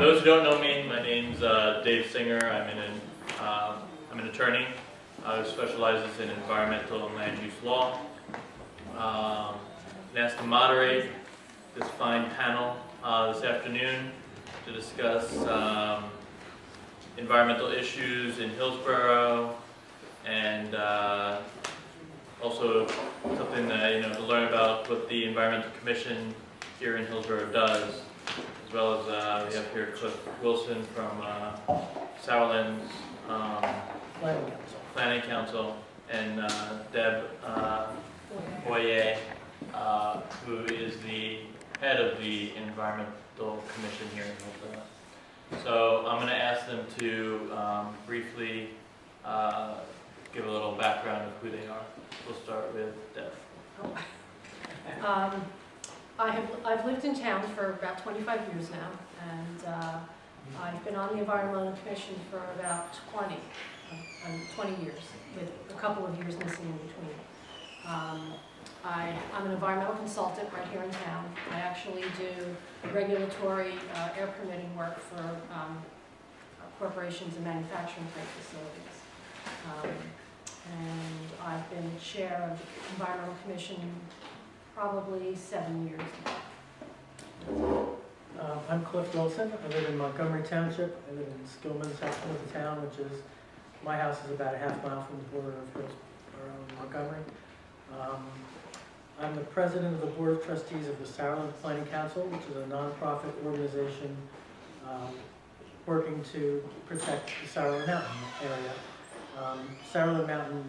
those who don't know me, my name's Dave Singer. I'm an attorney who specializes in environmental and land use law. Been asked to moderate this fine panel this afternoon to discuss environmental issues in Hillsborough, and also something that, to learn about what the Environmental Commission here in Hillsborough does, as well as we have here Cliff Wilson from Sourland's Planning Council, and Deb Boyea, who is the head of the Environmental Commission here in Hillsborough. So I'm going to ask them to briefly give a little background of who they are. We'll start with Deb. I've lived in town for about 25 years now, and I've been on the Environmental Commission for about 20 years, with a couple of years missing in between. I'm an environmental consultant right here in town. I actually do regulatory air permitting work for corporations and manufacturing type facilities. And I've been chair of the Environmental Commission probably 7 years now. I'm Cliff Wilson. I live in Montgomery Township. I live in Skillman section of the town, which is, my house is about a half mile from the border of Hillsborough and Montgomery. I'm the president of the Board of Trustees of the Sourland Planning Council, which is a nonprofit organization working to protect the Sourland Mountain area. Sourland Mountain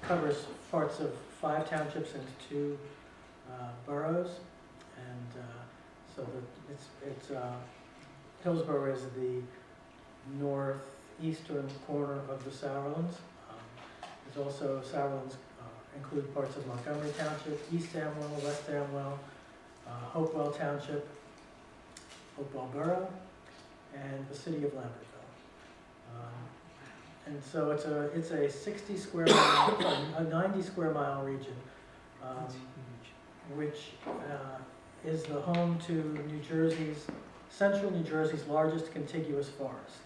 covers parts of 5 townships and 2 boroughs, and so Hillsborough is the northeastern corner of the Sourlands. There's also Sourlands include parts of Montgomery Township, East Amwell, West Amwell, Hopewell Township, Hopewell Borough, and the city of Lambertville. And so it's a 60 square mile, a 90 square mile region, which is the home to central New Jersey's largest contiguous forest.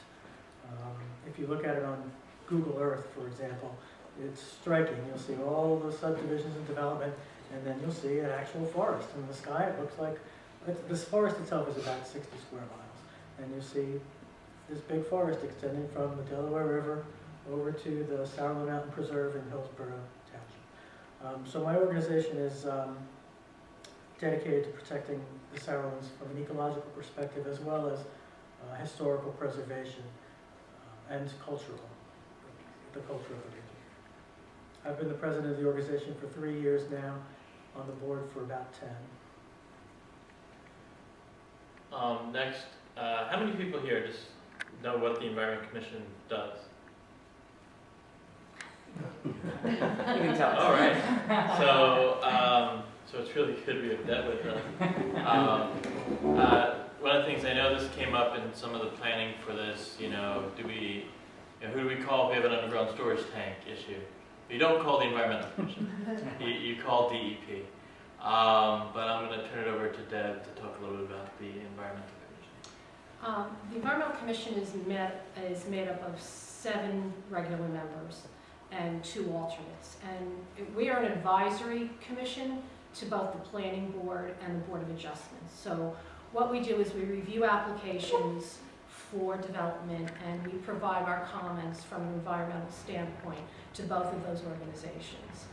If you look at it on Google Earth, for example, it's striking. You'll see all the subdivisions and development, and then you'll see an actual forest. In the sky, it looks like, this forest itself is about 60 square miles. And you see this big forest extending from the Delaware River over to the Sourland Mountain Preserve in Hillsborough Township. So my organization is dedicated to protecting the Sourlands from an ecological perspective, as well as historical preservation and the culture of the region. I've been the president of the organization for 3 years now, on the board for about 10. Next, how many people here just know what the Environment Commission does? You can tell. All right. So it's really good we have Deb with us. One of the things I know, this came up in some of the planning for this. Who do we call if we have an underground storage tank issue? You don't call the Environmental Commission. you call DEP. But I'm going to turn it over to Deb to talk a little bit about the Environmental Commission. The Environmental Commission is made up of 7 regular members and 2 alternates. And we are an advisory commission to both the Planning Board and the Board of Adjustments. So what we do is we review applications for development, and we provide our comments from an environmental standpoint to both of those organizations.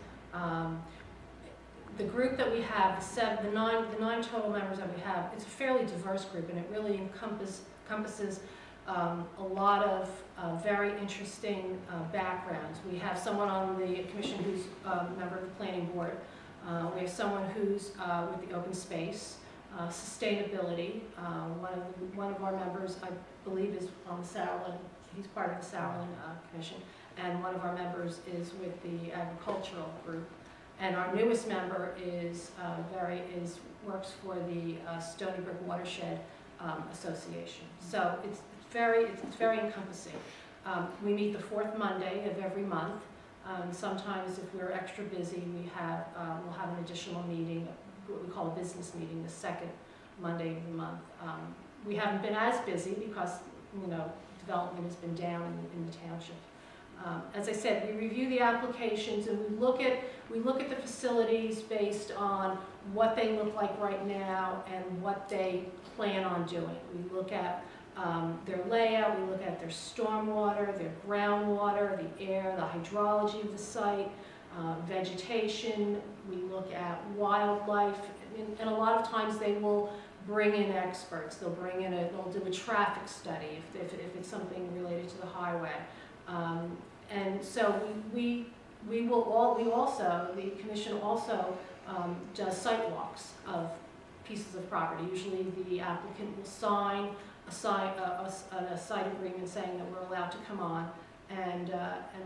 The group that we have, the nine total members that we have, it's a fairly diverse group, and it really encompasses a lot of very interesting backgrounds. We have someone on the commission who's a member of the Planning Board. We have someone who's with the open space, sustainability. One of our members, I believe, is on the Sourland. He's part of the Sourland Commission, and one of our members is with the agricultural group. And our newest member works for the Stony Brook Watershed Association. So it's very encompassing. We meet the 4th Monday of every month. Sometimes, if we're extra busy, we'll have an additional meeting, what we call a business meeting, the 2nd Monday of the month. we haven't been as busy because, you know, development has been down in the township. As I said, we review the applications and we look at the facilities based on what they look like right now and what they plan on doing. We look at their layout, we look at their stormwater, their groundwater, the air, the hydrology of the site, vegetation. We look at wildlife, and a lot of times they will bring in experts. They'll bring in they'll do a traffic study if it's something related to the highway. And so the commission also does site walks of pieces of property. Usually the applicant will sign a site agreement saying that we're allowed to come on, and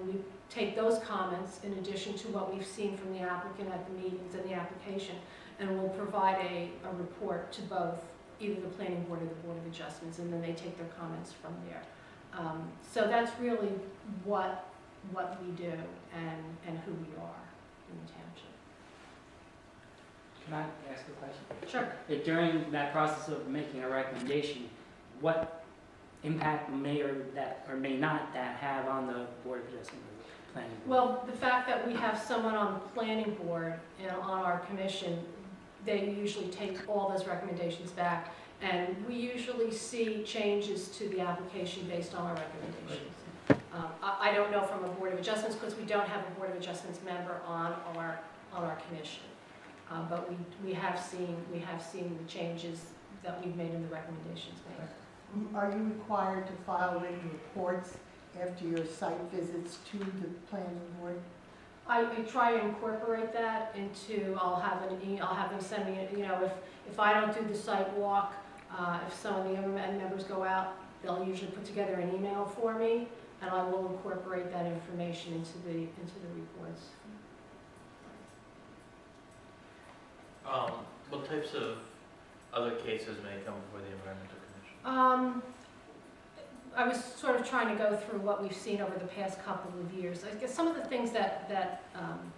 we take those comments in addition to what we've seen from the applicant at the meetings and the application, and we'll provide a report to both either the planning board or the Board of Adjustments, and then they take their comments from there. So that's really what we do and who we are in the township. Can I ask a question? Sure. During that process of making a recommendation, what impact may or may not that have on the Board of Adjustment or the planning board? Well, the fact that we have someone on the planning board and on our commission, they usually take all those recommendations back, and we usually see changes to the application based on our recommendations. I don't know from a Board of Adjustments because we don't have a Board of Adjustments member on our commission, but we have seen the changes that we've made in the recommendations made. Are you required to file written reports after your site visits to the planning board? I try to incorporate that into. I'll have them send me. You know, if I don't do the site walk, if some of the other members go out, they'll usually put together an email for me, and I will incorporate that information into the reports. What types of other cases may come before the Environmental Commission? I was sort of trying to go through what we've seen over the past couple of years. I guess some of the things that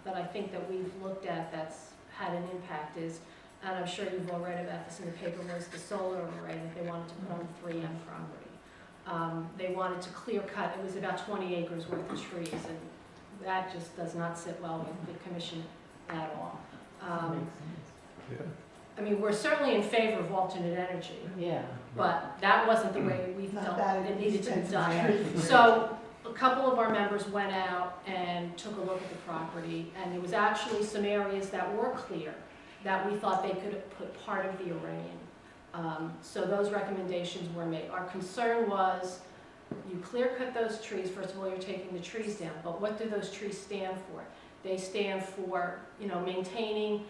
I think that we've looked at that's had an impact is, and I'm sure you've all read about this in the paper, was the solar array that they wanted to put on the 3M property. They wanted to clear cut. It was about 20 acres worth of trees, and that just does not sit well with the commission at all. I mean, we're certainly in favor of alternate energy. Yeah. But that wasn't the way we Not felt that it needed to be expensive. done. So a couple of our members went out and took a look at the property, and there was actually some areas that were clear that we thought they could put part of the array in. So those recommendations were made. Our concern was, you clear cut those trees, first of all, you're taking the trees down, but what do those trees stand for? They stand for, you know, maintaining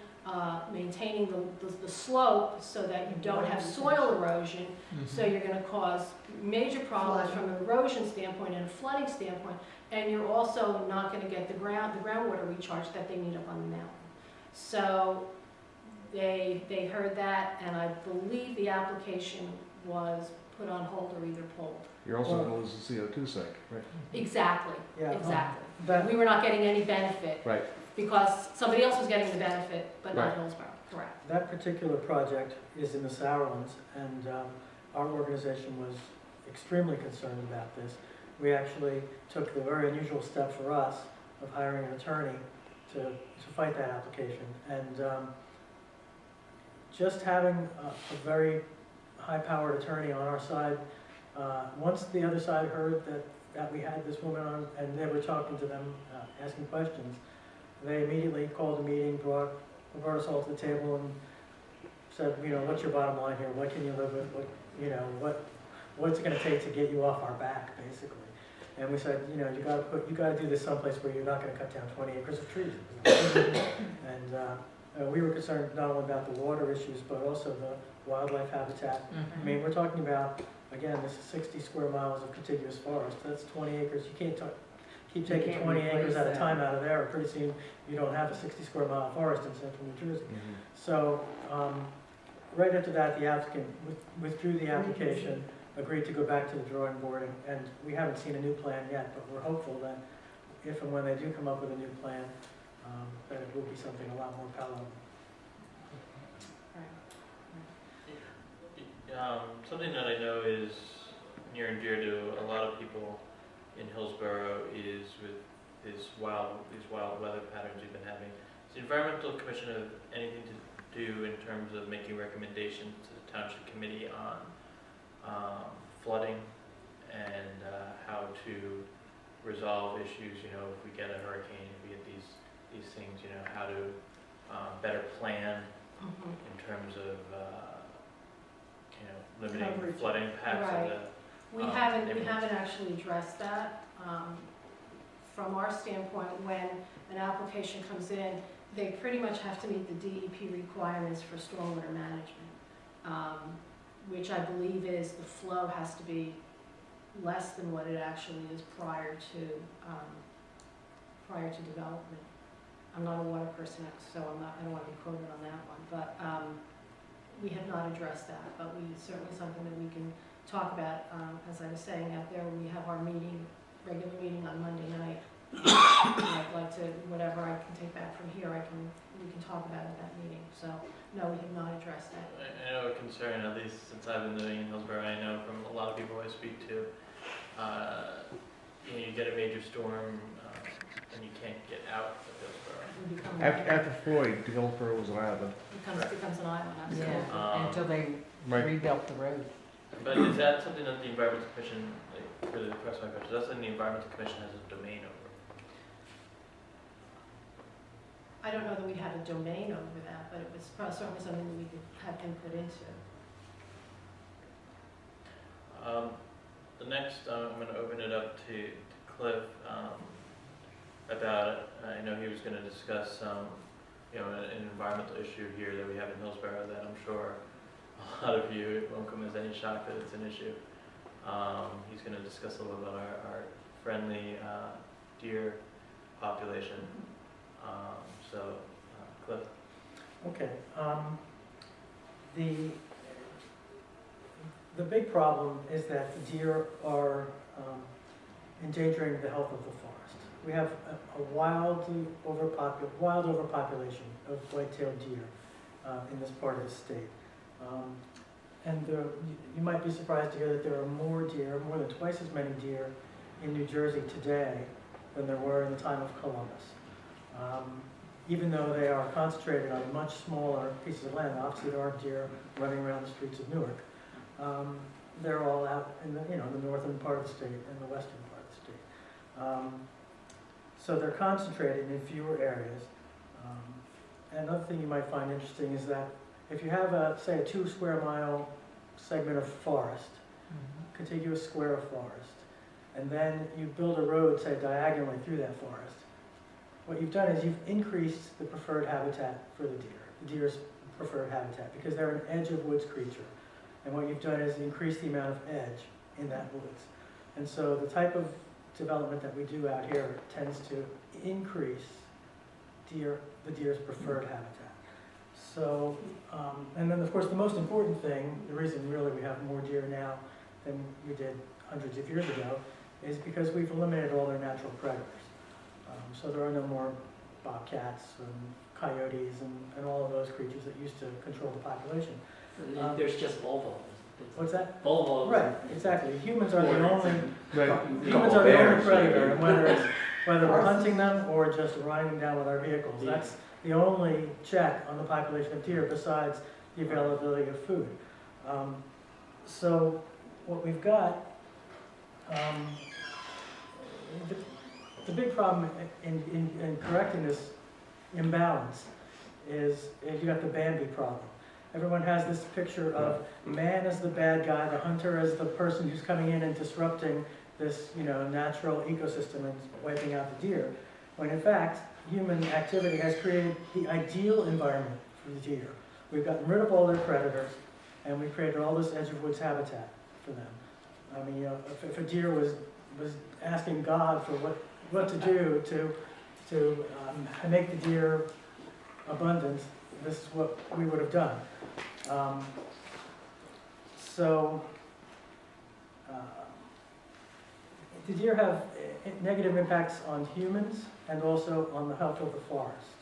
the slope so that you don't have soil erosion. So you're going to cause major problems from an erosion standpoint and a flooding standpoint, and you're also not going to get the groundwater recharge that they need up on the mountain. So they heard that, and I believe the application was put on hold or either pulled. You're also going to lose the CO2 sink, right? Exactly. Yeah, Exactly. that, We were not getting any benefit. Right. Because somebody else was getting the benefit, but not Right. Hillsborough. Correct. that particular project is in the Sourlands, and our organization was extremely concerned about this. We actually took the very unusual step for us of hiring an attorney to fight that application. And just having a very high-powered attorney on our side, once the other side heard that we had this woman on and they were talking to them, asking questions, they immediately called a meeting, brought us all to the table and said, you know, what's your bottom line here? What can you live with? What's it going to take to get you off our back, basically? And we said, you know, you got to do this someplace where you're not going to cut down 20 acres of trees. And we were concerned not only about the water issues, but also the wildlife habitat. I mean, we're talking about, again, this is 60 square miles of contiguous forest. That's 20 acres. You can't keep taking 20 acres at a time out of there. Pretty soon, you don't have a 60 square mile forest in central New Jersey. So, right after that, the applicant withdrew the application, agreed to go back to the drawing board, and we haven't seen a new plan yet, but we're hopeful that if and when they do come up with a new plan, that it will be something a lot more palatable. Something that I know is near and dear to a lot of people in Hillsborough is with these wild weather patterns we've been having. Does the Environmental Commission have anything to do in terms of making recommendations to the Township Committee on flooding and how to resolve issues? You know, if we get a hurricane, if we get these things, you know, how to better plan in terms of you know, limiting Coverage. flooding impacts of Right. the We neighborhoods. haven't actually addressed that. From our standpoint, when an application comes in, they pretty much have to meet the DEP requirements for stormwater management, which I believe is the flow has to be less than what it actually is prior to development. I'm not a water person, so I don't want to be quoted on that one, but we have not addressed that, but certainly something that we can talk about. As I was saying out there, we have our regular meeting on Monday night. I'd like to, whatever I can take back from here, we can talk about at that meeting. So, no, we have not addressed that. I know a concern, at least since I've been living in Hillsborough, I know from a lot of people I speak to, you know, you get a major storm and you can't get out of Hillsborough. We become After Floyd, Hillsborough was an island. becomes an island, absolutely. Yeah, until they Right. rebuilt the road. But is that something that the Environmental Commission, like, really the question, is that something the Environmental Commission has a domain over? I don't know that we have a domain over that, but it was certainly something that we could have input into. The next, I'm going to open it up to Cliff about, I know he was going to discuss, you know, an environmental issue here that we have in Hillsborough that I'm sure a lot of you, it won't come as any shock that it's an issue. He's going to discuss a little bit about our friendly deer population. Cliff. Okay. The big problem is that the deer are endangering the health of the forest. We have a wild overpopulation of white-tailed deer in this part of the state. And you might be surprised to hear that there are more than twice as many deer in New Jersey today than there were in the time of Columbus. Even though they are concentrated on much smaller pieces of land, obviously there are deer running around the streets of Newark. They're all out in the northern part of the state and the western part of the state. So they're concentrated in fewer areas. Another thing you might find interesting is that if you have say a 2 square mile segment of forest, contiguous square of forest, and then you build a road, say diagonally through that forest, what you've done is you've increased the preferred habitat for the deer's preferred habitat, because they're an edge of woods creature. And what you've done is increase the amount of edge in that woods. And so the type of development that we do out here tends to increase the deer's preferred habitat. So, and then of course the most important thing, the reason really we have more deer now than we did hundreds of years ago, is because we've eliminated all their natural predators. So there are no more bobcats and coyotes and all of those creatures that used to control the population. There's just Volvo. What's that? Volvo. Right, exactly. Humans are the only Right. humans are the only predator, and whether we're hunting them or just riding them down with our vehicles, that's the only check on the population of deer besides the availability of food. So what we've got, the big problem in correcting this imbalance is you got the Bambi problem. Everyone has this picture of man as the bad guy, the hunter as the person who's coming in and disrupting this, natural ecosystem and wiping out the deer. When in fact, human activity has created the ideal environment for the deer. We've gotten rid of all their predators, and we've created all this edge of woods habitat for them. I mean, if a deer was asking God for what to do to make the deer abundant, this is what we would have done. The deer have negative impacts on humans and also on the health of the forest.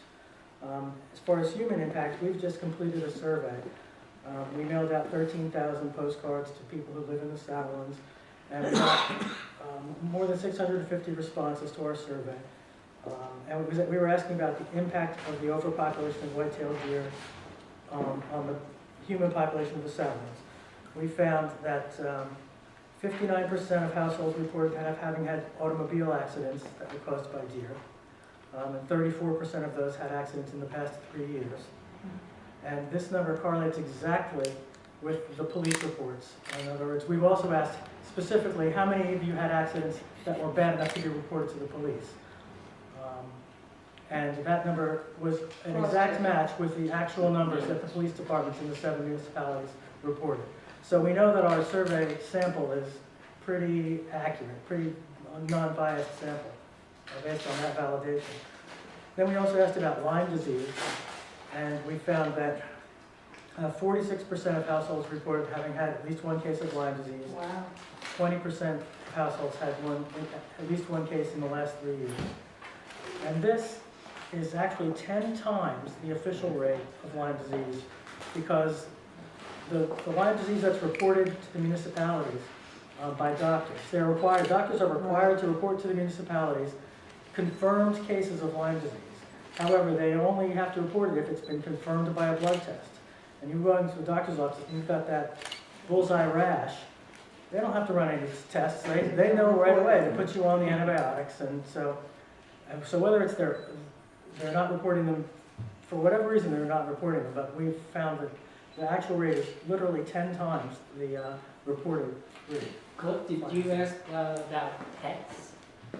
As far as human impact, we've just completed a survey We mailed out 13,000 postcards to people who live in the Sourlands, and we got more than 650 responses to our survey. And we were asking about the impact of the overpopulation of white-tailed deer on the human population of the Sourlands. We found that 59% of households reported having had automobile accidents that were caused by deer, and 34% of those had accidents in the past 3 years. And this number correlates exactly with the police reports. In other words, we've also asked specifically how many of you had accidents that were bad enough to be reported to the police. And that number was an exact match with the actual numbers that the police departments in the 7 municipalities reported. So we know that our survey sample is pretty accurate, pretty non-biased sample based on that validation. Then we also asked about Lyme disease, and we found that 46% of households reported having had at least one case of Lyme disease. Wow. 20% of households had at least one case in the last 3 years. And this is actually 10 times the official rate of Lyme disease, because the Lyme disease that's reported to the municipalities by doctors, doctors are required to report to the municipalities confirmed cases of Lyme disease. However, they only have to report it if it's been confirmed by a blood test. And you go into the doctor's office and you've got that bullseye rash, they don't have to run any tests. They know right away to put you on the antibiotics. And so whether it's they're not reporting them, for whatever reason they're not reporting them, but we've found that the actual rate is literally 10 times the reported rate. Cliff, did you ask about pets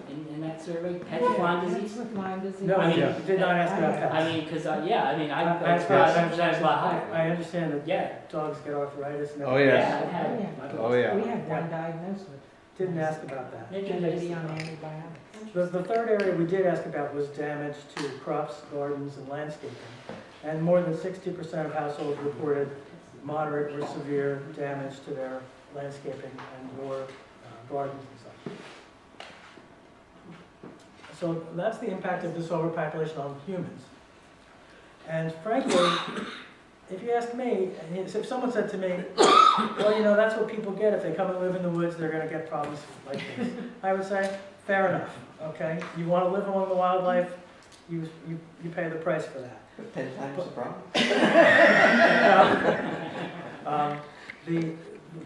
in that survey? Pets with Lyme disease? With Lyme disease. No, I mean, we did not ask about pets. I mean, because, I that's a lot higher. I understand that Yeah. dogs get arthritis and Oh, everything. yes. Yeah, I had it. Oh, yeah. We had one diagnosed with. Didn't ask about that. Maybe And they be see on it. antibiotics. The third area we did ask about was damage to crops, gardens, and landscaping. And more than 60% of households reported moderate or severe damage to their landscaping and or gardens and such. So that's the impact of this overpopulation on humans. And frankly, if you ask me, if someone said to me, well, you know, that's what people get if they come and live in the woods, they're going to get problems like this, I would say, fair enough, okay? You want to live among the wildlife, you pay the price for that. 10 times the problem?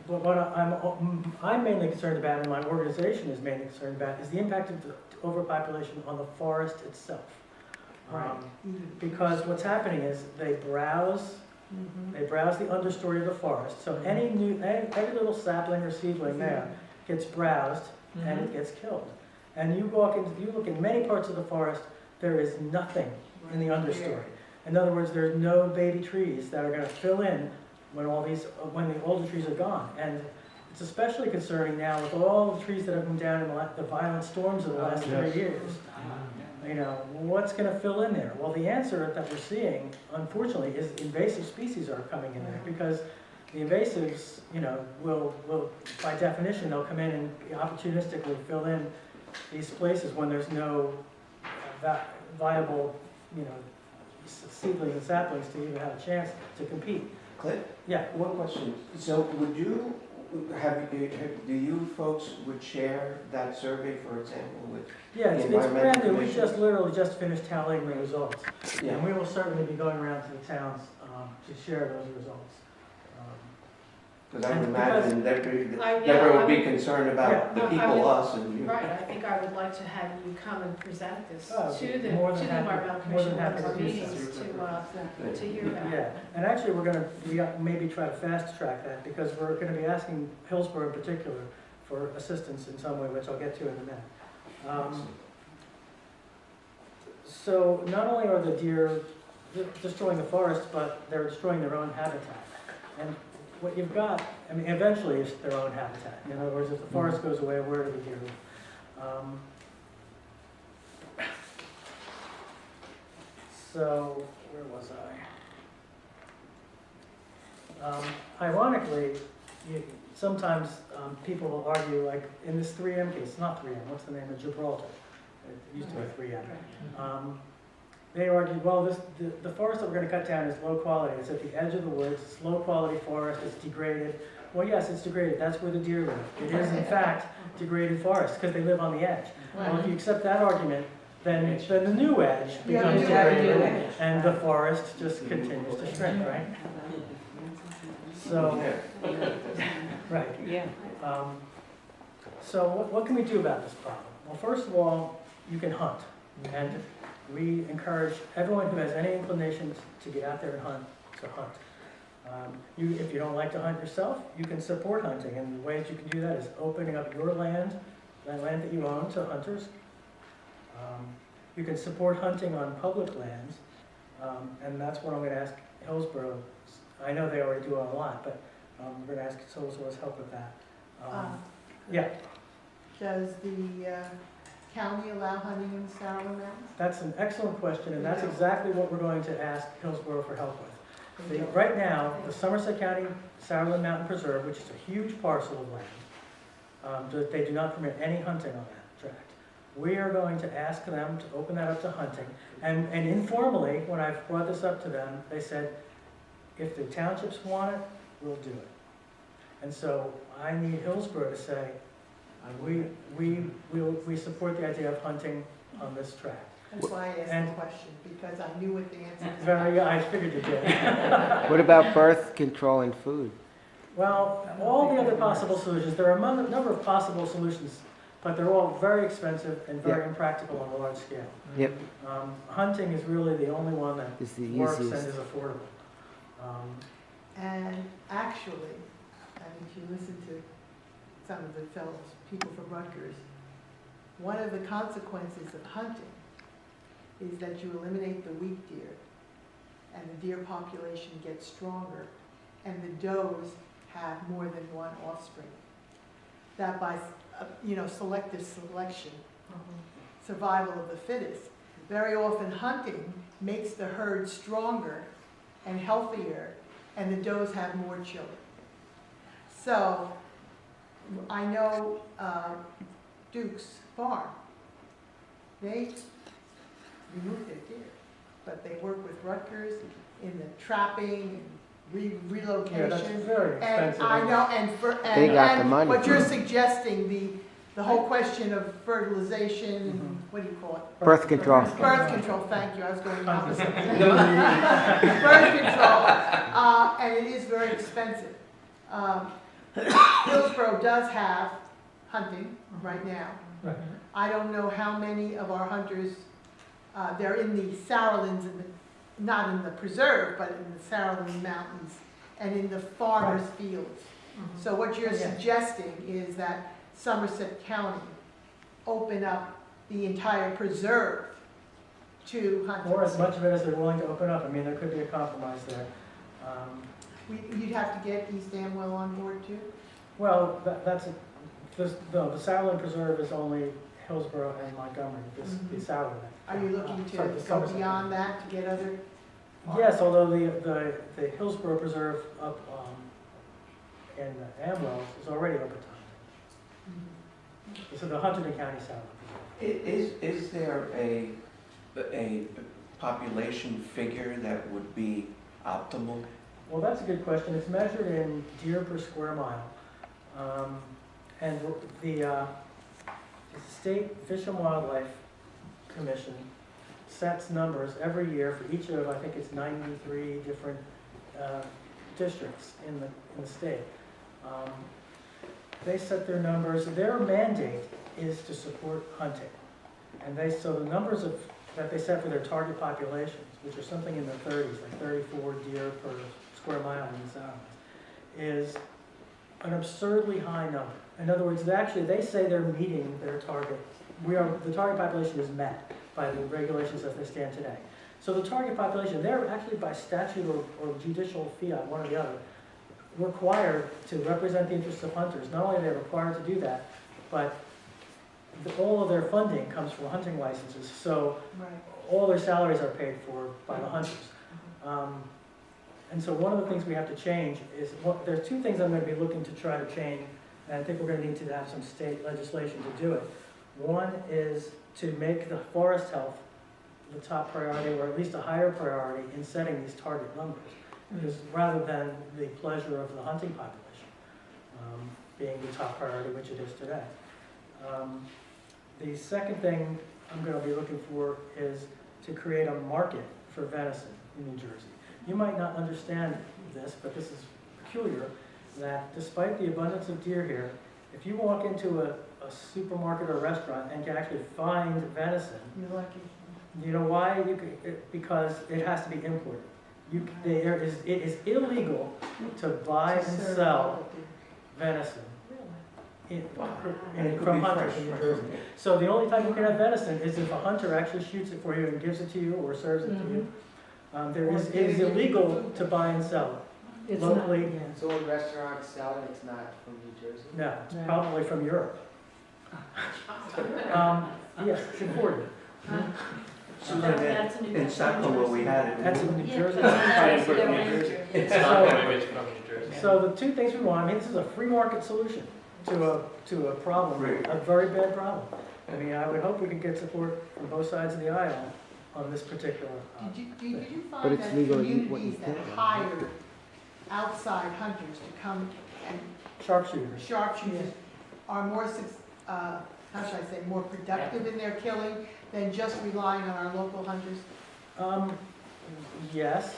What I'm mainly concerned about, and my organization is mainly concerned about, is the impact of the overpopulation on the forest itself. Because what's happening is they browse the understory of the forest. So every little sapling or seedling there gets browsed and it gets killed. And you look in many parts of the forest, there is nothing in the understory. In other words, there's no baby trees that are going to fill in when the older trees are gone. And it's especially concerning now with all the trees that have come down in the violent storms of the last 3 years. You know, what's going to fill in there? Well, the answer that we're seeing, unfortunately, is invasive species are coming in there, because the invasives, you know, will by definition, they'll come in and opportunistically fill in these places when there's no viable, you know, seedlings and saplings to even have a chance to compete. Cliff, Yeah. one question. So would you, do you folks would share that survey, for example, with? Yeah, it's The brand new. We Environmental just literally just finished tallying the results. Yeah. And we will certainly be going around to the towns to share those results. Because I would imagine Deborah I would be would- concerned about the I people, would- us, and you. Right, I think I would like to have you come and present this Oh, to the more than Environmental happy- more than Commission, one of our happy to do meetings, so. to hear about Yeah, it. and actually we maybe try to fast track that, because we're going to be asking Hillsborough in particular for assistance in some way, which I'll get to in a minute. So not only are the deer destroying the forest, but they're destroying their own habitat. And what you've got, I mean, eventually it's their own habitat. In other words, if the forest goes away, where do the deer live? So, where was I? Ironically, sometimes people will argue, like in this 3M case, not 3M, what's the name of Gibraltar? It used to be 3M. They argued, well, the forest that we're gonna cut down is low quality, it's at the edge of the woods, it's low quality forest, it's degraded. Well, yes, it's degraded, that's where the deer live. It is in fact degraded forest, because they live on the edge. Well, if you accept that argument, then the new edge becomes degraded, and the forest just continues to shrink, right? So, right. Yeah. So what can we do about this problem? Well, first of all, you can hunt. And we encourage everyone who has any inclinations to get out there and hunt, to hunt. If you don't like to hunt yourself, you can support hunting. And the ways you can do that is opening up your land, that land that you own, to hunters. You can support hunting on public lands. And that's what I'm going to ask Hillsborough. I know they already do it a lot, but we're going to ask Hillsborough's help with that. Yeah. Does the county allow hunting in the Sourland Mountains? That's an excellent question, and that's exactly what we're going to ask Hillsborough for help with. Right now, the Somerset County Sourland Mountain Preserve, which is a huge parcel of land, they do not permit any hunting on that tract. We are going to ask them to open that up to hunting. And informally, when I've brought this up to them, they said, if the townships want it, we'll do it. And so I need Hillsborough to say, we support the idea of hunting on this tract. That's why I asked the question, because I knew what the answer was. Very, I figured you did. What about birth control and food? Well, all the other possible solutions, there are a number of possible solutions, but they're all very expensive and very impractical on a large scale. Yep. Hunting is really the only one that It's the works and easiest. is affordable. And actually, if you listen to some of the fellows, people from Rutgers, one of the consequences of hunting is that you eliminate the weak deer, and the deer population gets stronger, and the does have more than one offspring. That by, selective selection, survival of the fittest. Very often hunting makes the herd stronger and healthier, and the does have more children. So, I know Duke's farm, they remove their deer, but they work with Rutgers in the trapping and relocation. Yeah, that's very expensive. And I know, They got the money. But you're suggesting the whole question of fertilization and what do you call it? Birth control. Birth control, thank you, I was going the opposite. Birth control, and it is very expensive. Hillsborough does have hunting right now. Right. I don't know how many of our hunters, they're in the Sourlands, not in the preserve, but in the Sourland Mountains and in the farmers' fields. So what you're suggesting is that Somerset County open up the entire preserve to hunters. Or as much of it as they're willing to open up. I mean, there could be a compromise there. You'd have to get East Amwell on board too? Well, the Sourland Preserve is only Hillsborough and Montgomery, the Sourland. Are you looking to Sorry, the go Somerset. beyond that to get other? Yes, although the Hillsborough Preserve up in Amwell is already open to hunting. So the Hunterdon County Sourland Preserve. Is there a population figure that would be optimal? Well, that's a good question. It's measured in deer per square mile. And the State Fish and Wildlife Commission sets numbers every year for each of, I think it's 93 different districts in the state. They set their numbers. Their mandate is to support hunting. And so the numbers that they set for their target populations, which are something in the 30s, like 34 deer per square mile in the Sourlands, is an absurdly high number. In other words, they say they're meeting their target. The target population is met by the regulations as they stand today. So the target population, they're actually by statute or judicial fiat, one or the other, required to represent the interests of hunters. Not only are they required to do that, but all of their funding comes from hunting licenses. So all their salaries are paid for by the hunters. And so one of the things we have to change is, there's two things I'm going to be looking to try to change, and I think we're going to need to have some state legislation to do it. One is to make the forest health the top priority, or at least a higher priority, in setting these target numbers, because rather than the pleasure of the hunting population being the top priority, which it is today. The second thing I'm going to be looking for is to create a market for venison in New Jersey. You might not understand this, but this is peculiar, that despite the abundance of deer here, if you walk into a supermarket or restaurant and can actually find venison, You're lucky. you know why? Because it has to be imported. It is illegal to buy and sell venison from hunters in New Jersey. So the only time you can have venison is if a hunter actually shoots it for you and gives it to you or serves it to you. It is illegal to buy and sell it locally. So when restaurants sell it, it's not from New Jersey? No, it's probably from Europe. Yes, it's imported. That's a New In Stockholm, where we had it. That's in New Jersey. It's not, maybe it's from New Jersey. So the two things we want, I mean, this is a free market solution to a problem, a very bad problem. I mean, I would hope we could get support from both sides of the aisle on this particular. Did you But find it's that legal to eat what you communities that kill. hire outside hunters to come and Sharpshooters. sharpshooters are more, how should I say, more productive in their killing than just relying on our local hunters? Yes,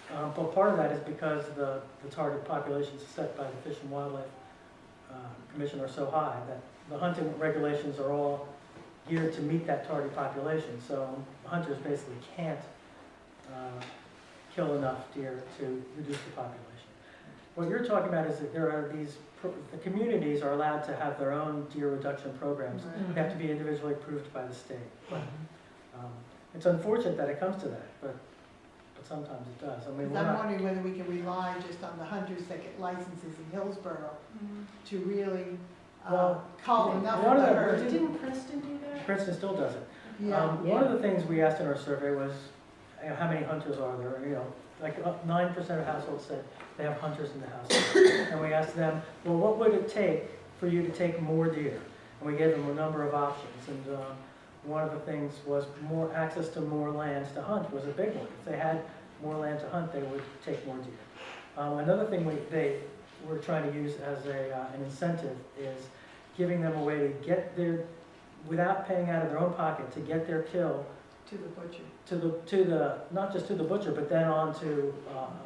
but part of that is because the target populations set by the Fish and Wildlife Commission are so high that the hunting regulations are all geared to meet that target population. So hunters basically can't kill enough deer to reduce the population. What you're talking about is that there are the communities are allowed to have their own deer reduction programs. They have to be individually approved by the state. It's unfortunate that it comes to that, but sometimes it does. I mean, Because I'm wondering whether we can rely just on the hunters that get licenses in Hillsborough to really cull enough one of of the the- herd. Didn't Princeton do that? Princeton still does it. Yeah. One of the things we asked in our survey was, how many hunters are there? You know, like 9% of households said they have hunters in the house. And we asked them, well, what would it take for you to take more deer? And we gave them a number of options. And one of the things was more access to more lands to hunt was a big one. If they had more land to hunt, they would take more deer. Another thing they were trying to use as an incentive is giving them a way to get their, without paying out of their own pocket, to get their kill To the butcher. to the not just to the butcher, but then on to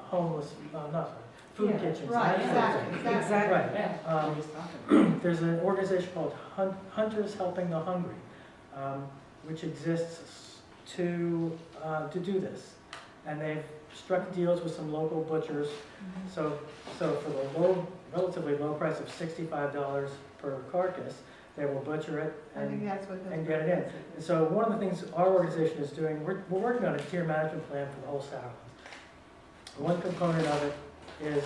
homeless, food kitchens. Right, and that sort of thing. exactly. Right. Yeah, we just talked about it. There's an organization called Hunters Helping the Hungry, which exists to do this, and they've struck deals with some local butchers. So for the relatively low price of $65 per carcass, they will butcher it I think and that's what. and get it in. And so one of the things our organization is doing, we're working on a tier management plan for the whole Sourland. One component of it is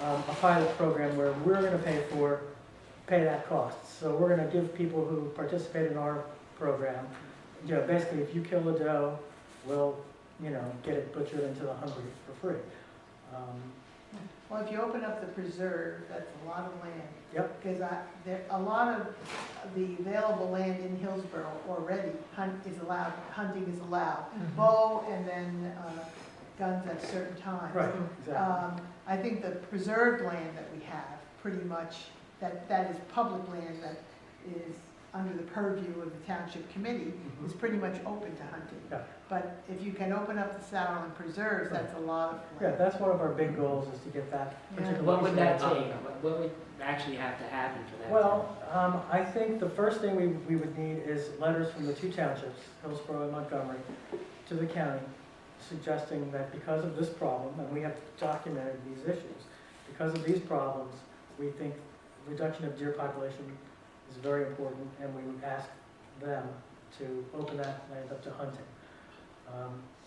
a pilot program where we're going to pay that cost. So we're going to give people who participate in our program, basically if you kill a doe, we'll, get it butchered into the hungry for free. Well, if you open up the preserve, that's a lot of land. Yep. Because a lot of the available land in Hillsborough already, hunting is allowed. Bow and then guns at certain times. Right, exactly. I think the preserved land that we have, pretty much, that is public land that is under the purview of the township committee, is pretty much open to hunting. Yeah. But if you can open up the Sourland preserves, that's a lot of Yeah, land. that's one of our big goals, is to get that particular. What would that piece of take? land. What would actually have to happen for that? Well, I think the first thing we would need is letters from the two townships, Hillsborough and Montgomery, to the county, suggesting that because of this problem, and we have documented these issues, because of these problems, we think reduction of deer population is very important, and we would ask them to open that land up to hunting.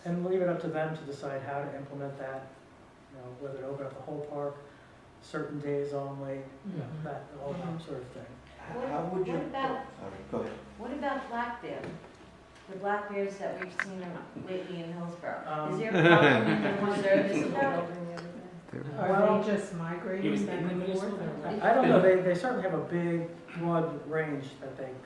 And leave it up to them to decide how to implement that, whether to open up the whole park, certain days only, that all that sort of thing. How would you? What about- Sorry, go ahead. What about black bear? The black bears that we've seen lately in Hillsborough? Is there a problem in the reserve? Well, all just He was migrating back in the and municipal forth? government. I don't know, they certainly have a big, broad range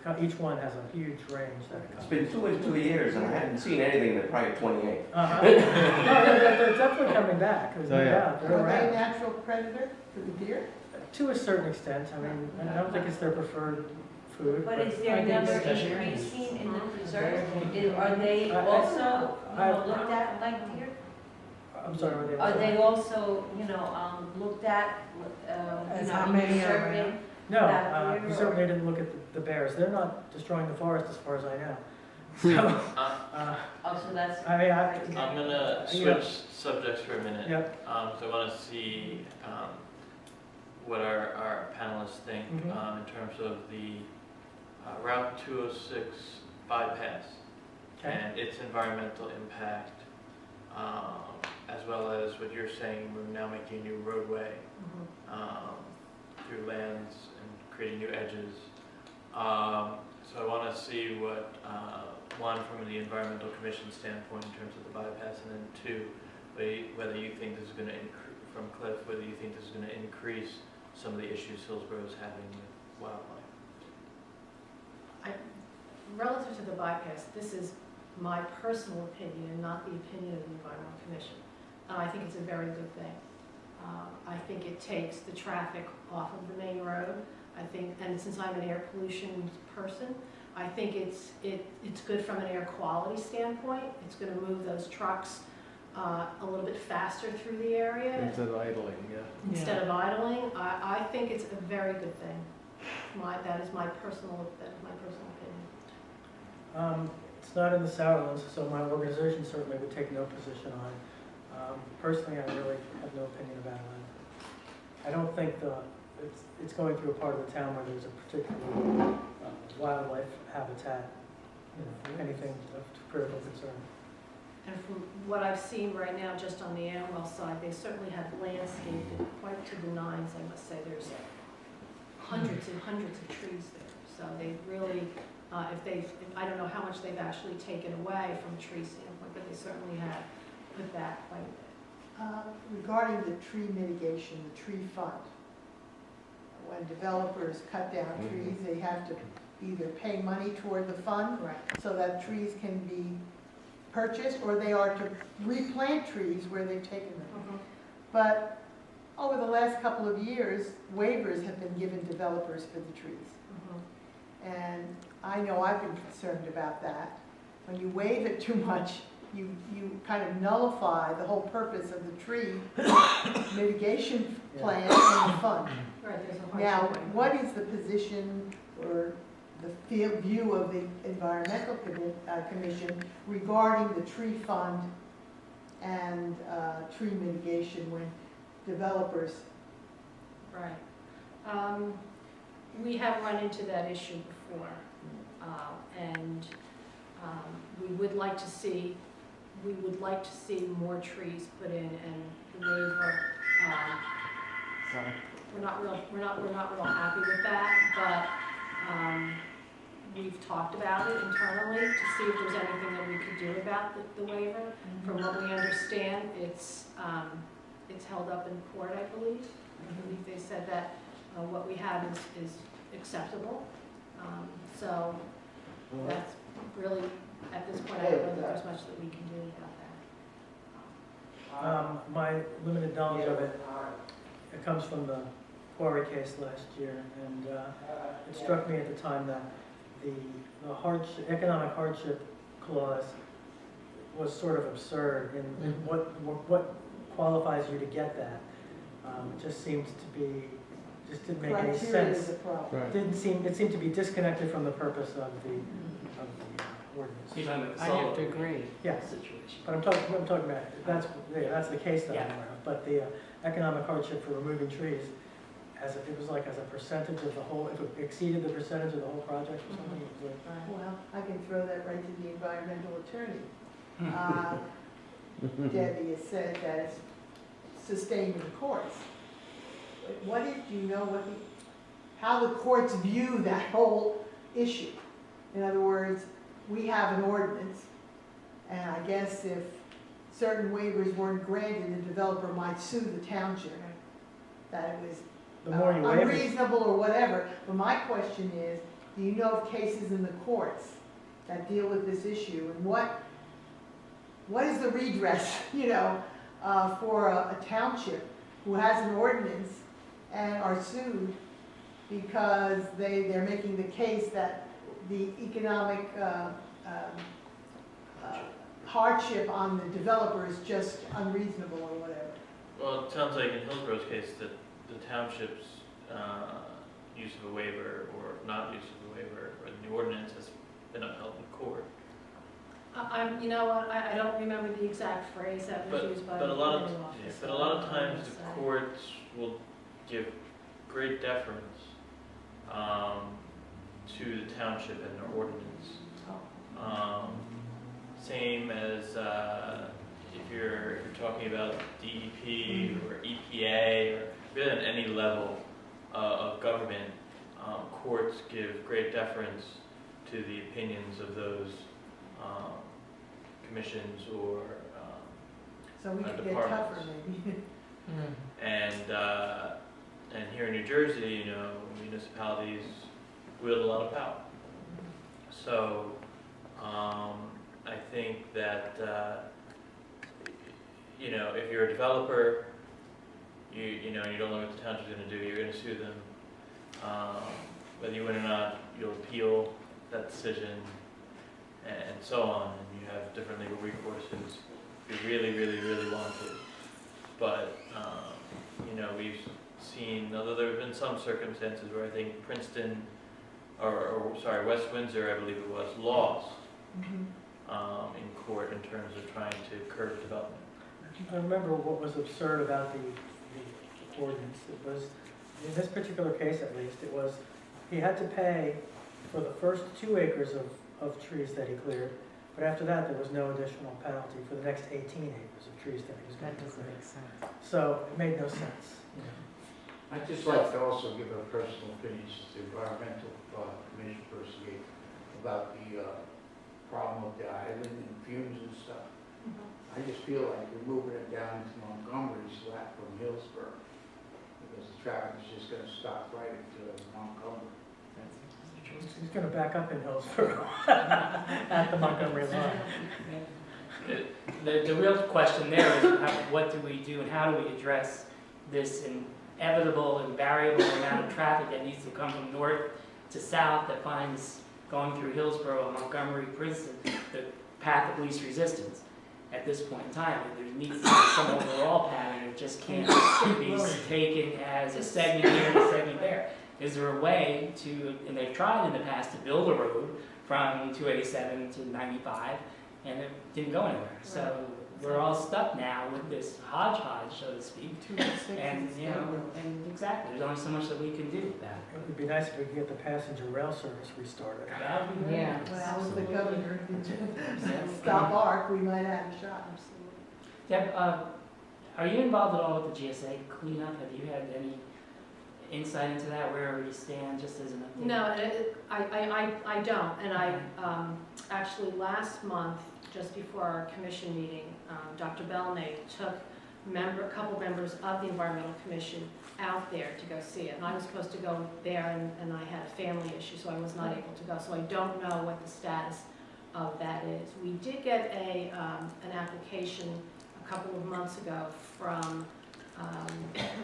that each one has a huge range that it It's covers. been 2 years and I hadn't seen anything in the prior 28. Uh-huh. No, they're definitely coming back, there's no Oh, yeah. doubt, they're Are they a around. natural predator for the deer? To a certain extent, I mean, I don't think it's their preferred food. But is there I think another it's- increasing in the preserve? Are they I- also, I- looked at like deer? I'm sorry, what they Are they also, looked at, As how many are surveyed? around? No, About we deer certainly didn't look at the bears, they're not destroying the forest as far as I know. So, Oh, so that's. I mean, I'm gonna Yeah. switch subjects for a minute. Yep. So I wanna see, what our panelists think, Mhm. in terms of the Route 206 bypass Okay. and its environmental impact, as well as what you're saying, we're now making a new roadway through lands and creating new edges. So I want to see what, one, from the environmental commission standpoint in terms of the bypass, and then two, whether you think this is going to increase, from Cliff, whether you think this is going to increase some of the issues Hillsborough is having with wildlife. Relative to the bypass, this is my personal opinion and not the opinion of the Environmental Commission. I think it's a very good thing. I think it takes the traffic off of the main road. I think, and since I'm an air pollution person, I think it's good from an air quality standpoint. It's going to move those trucks a little bit faster through the area Instead of idling, yeah. instead of idling. I think it's a very good thing. That is my personal opinion. It's not in the Sourlands, so my organization certainly would take no position on it. Personally, I really have no opinion about it. I don't think it's going through a part of the town where there's a particular wildlife habitat, anything of critical concern. And from what I've seen right now, just on the Amwell side, they certainly have landscaped it quite to the nines, I must say. There's hundreds and hundreds of trees there. So they really, I don't know how much they've actually taken away from a tree standpoint, but they certainly have put back quite a bit. Regarding the tree mitigation, the tree fund, when developers cut down trees, they have to either pay money toward the fund Correct. so that trees can be purchased, or they are to replant trees where they've taken them. But over the last couple of years, waivers have been given developers for the trees. And I know I've been concerned about that. When you waive it too much, you kind of nullify the whole purpose of the tree mitigation plan and the fund. Right, there's a Now, hardship waiver. what is the position or the view of the Environmental Commission regarding the tree fund and tree mitigation when developers? Right. We have run into that issue before, and we would like to see more trees put in, and the waiver. Sorry. We're not real happy with that, but we've talked about it internally to see if there's anything that we could do about the waiver. From what we understand, it's held up in court, I believe. I believe they said that what we have is acceptable. So that's really, at this point, I don't know that there's much that we can do about that. My limited knowledge of it, it comes from the quarry case last year, and it struck me at the time that the economic hardship clause was sort of absurd in what qualifies you to get that. It just seemed to be, didn't make any Criteria is sense. a problem. Right. It seemed to be disconnected from the purpose of the ordinance. You're talking about the I have to solar agree. Yes, situation. but I'm talking about, that's the case that I'm Yeah. aware of. But the economic hardship for removing trees, it was like as a percentage of the whole, if it exceeded the percentage of the whole project or something, it was like, Well, I can throw that right to the environmental attorney. Debbie has said that it's sustained in the courts. But what did you know how the courts view that whole issue? In other words, we have an ordinance, and I guess if certain waivers weren't granted, the developer might sue the township that it was The more you waive it, unreasonable or whatever. But my question is, do you know of cases in the courts that deal with this issue? And what is the redress, for a township who has an ordinance and are sued because they're making the case that the economic hardship on the developer is just unreasonable or whatever? Well, it sounds like in Hillsborough's case that the township's use of a waiver or not use of a waiver or the ordinance has been upheld in court. You know what, I don't remember the exact phrase that was used by the planning office. But a lot of times the courts will give great deference to the township and their ordinance. Same as if you're talking about DEP or EPA or really at any level of government, courts give great deference to the opinions of those commissions or So we could get departments. tougher maybe. And here in New Jersey, municipalities wield a lot of power. So I think that if you're a developer, you don't know what the township's going to do, you're going to sue them. Whether you win or not, you'll appeal that decision, and so on. And you have different legal recourses if you really, really, really want to. But we've seen, although there have been some circumstances where I think Princeton, West Windsor, I believe it was, lost in court in terms of trying to curb development. I remember what was absurd about the ordinance. It was, in this particular case at least, it was, he had to pay for the first 2 acres of trees that he cleared, but after that there was no additional penalty for the next 18 acres of trees that he was going That to doesn't clear. make sense. So it made no sense. I'd just like to also give a personal opinion as the environmental commission person gave about the problem of the island and fumes and stuff. I just feel like we're moving it down to Montgomery slack from Hillsborough because the traffic is just going to stop right at Montgomery. He's going to back up in Hillsborough at the Montgomery line. The real question there is what do we do and how do we address this inevitable and variable amount of traffic that needs to come from north to south that finds going through Hillsborough, Montgomery, Princeton, the path of least resistance at this point in time. There needs to be some overall pattern. It just can't be taken as a segment here and a segment there. Is there a way to, and they've tried in the past to build a road from 287 to 95, and it didn't go anywhere. So we're all stuck now with this hodgepodge, so to speak. And and exactly, there's only so much that we can do with that. It would be nice if we could get the passenger rail service restarted. That would be great. Yeah. When I was the governor, stop ARC, we might have a shot. Deb, are you involved at all with the GSA cleanup? Have you had any insight into that, where you stand, just as an update? No, I don't. And I actually last month, just before our commission meeting, Dr. Belnay took a couple members of the Environmental Commission out there to go see it. And I was supposed to go there, and I had a family issue, so I was not able to go. So I don't know what the status of that is. We did get an application a couple of months ago from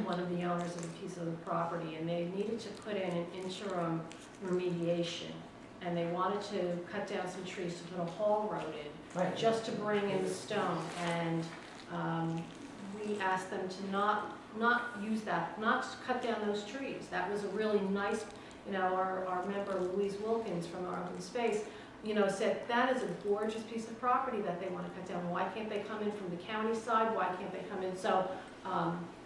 one of the owners of a piece of the property, and they needed to put in an interim remediation, and they wanted to cut down some trees to put a haul road in, just to bring in the stone. And we asked them to not use that, not cut down those trees. That was a really nice, our member Louise Wilkins from our open space, said that is a gorgeous piece of property that they want to cut down. Why can't they come in from the county side? Why can't they come in? So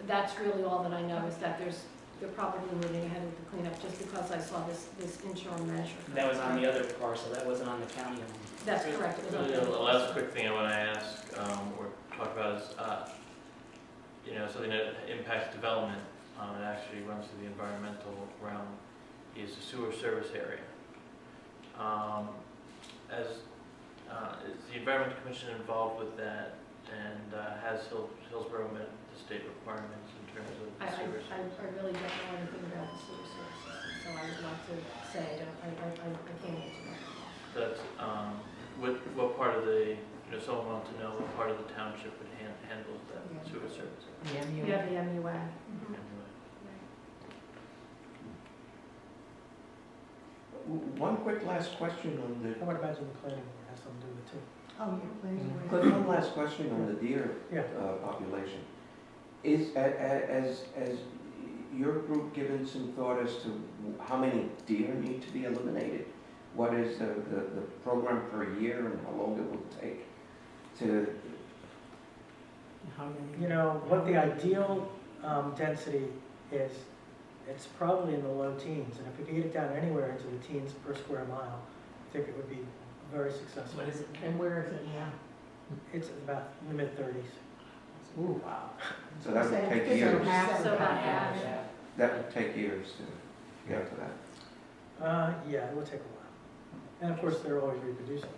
that's really all that I know, is that they're probably moving ahead with the cleanup, just because I saw this interim measure. That was on the other parcel, that wasn't on the county one. That's correct. It was on The last quick thing I want to ask or talk about is, something that impacts development and actually runs through the environmental realm is the sewer service area. Is the Environmental Commission involved with that, and has Hillsborough met the state requirements in terms of I the sewer service? really don't know anything about the sewer service system, so I would like to say, I can't answer that. That's, what part of the, someone wants to know what part of the township would handles that sewer service? You have the MUA. Anyway. One quick last question on the, I would imagine the planning board has something to do with it too. Oh, yeah, planning board. Cliff, one last question on the deer Yeah. population. Is, as your group given some thought as to how many deer need to be eliminated? What is the program per year and how long it will take to? You know, what the ideal density is, it's probably in the low teens. And if we could get it down anywhere into the teens per square mile, I think it would be very successful. What is it? And where is it now? It's about in the mid-30s. Ooh, wow. So that would Saying take 50 years. half So of about that. half. That would take years to get to that. Yeah, it will take a while. And of course, they're always reproducing.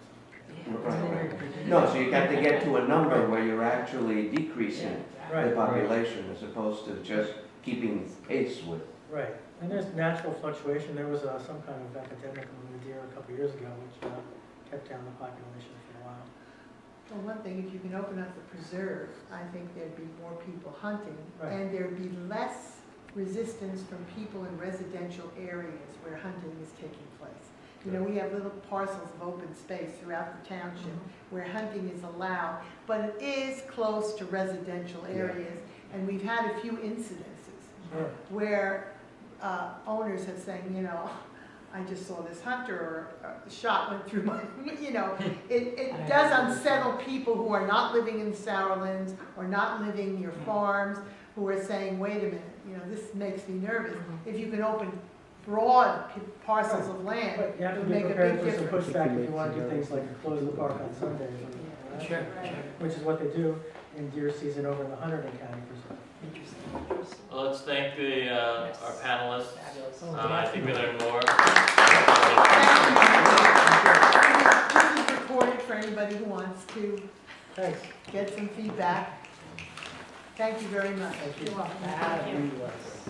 Right. No, so you got to get to a number where you're actually decreasing the Right, population as opposed to just keeping pace with. right. And there's natural fluctuation. There was some kind of epidemic among the deer a couple years ago, which kept down the population for a while. Well, one thing, if you can open up the preserve, I think there'd be more people hunting, Right. and there'd be less resistance from people in residential areas where hunting is taking place. You know, we have little parcels of open space throughout the township where hunting is allowed, but it is close to residential areas, and we've had a few incidences Sure. where owners have said, you know, I just saw this hunter, or a shot went through my, you know, it does unsettle people who are not living in Sourlands or not living near farms, who are saying, wait a minute, you know, this makes me nervous. If you can open broad parcels of land, But you have it to would be make a prepared big for some difference. pushback if you want to do things like close the park on Sundays. or- Sure, Which is what they do in deer season over in the Hunterdon County Preserve. Interesting. Well, let's thank the, our panelists. Fabulous. I think we learned more. This is recorded for anybody who wants to Thanks. get some feedback. Thank you very much. Thank you. You're welcome. Fabulous.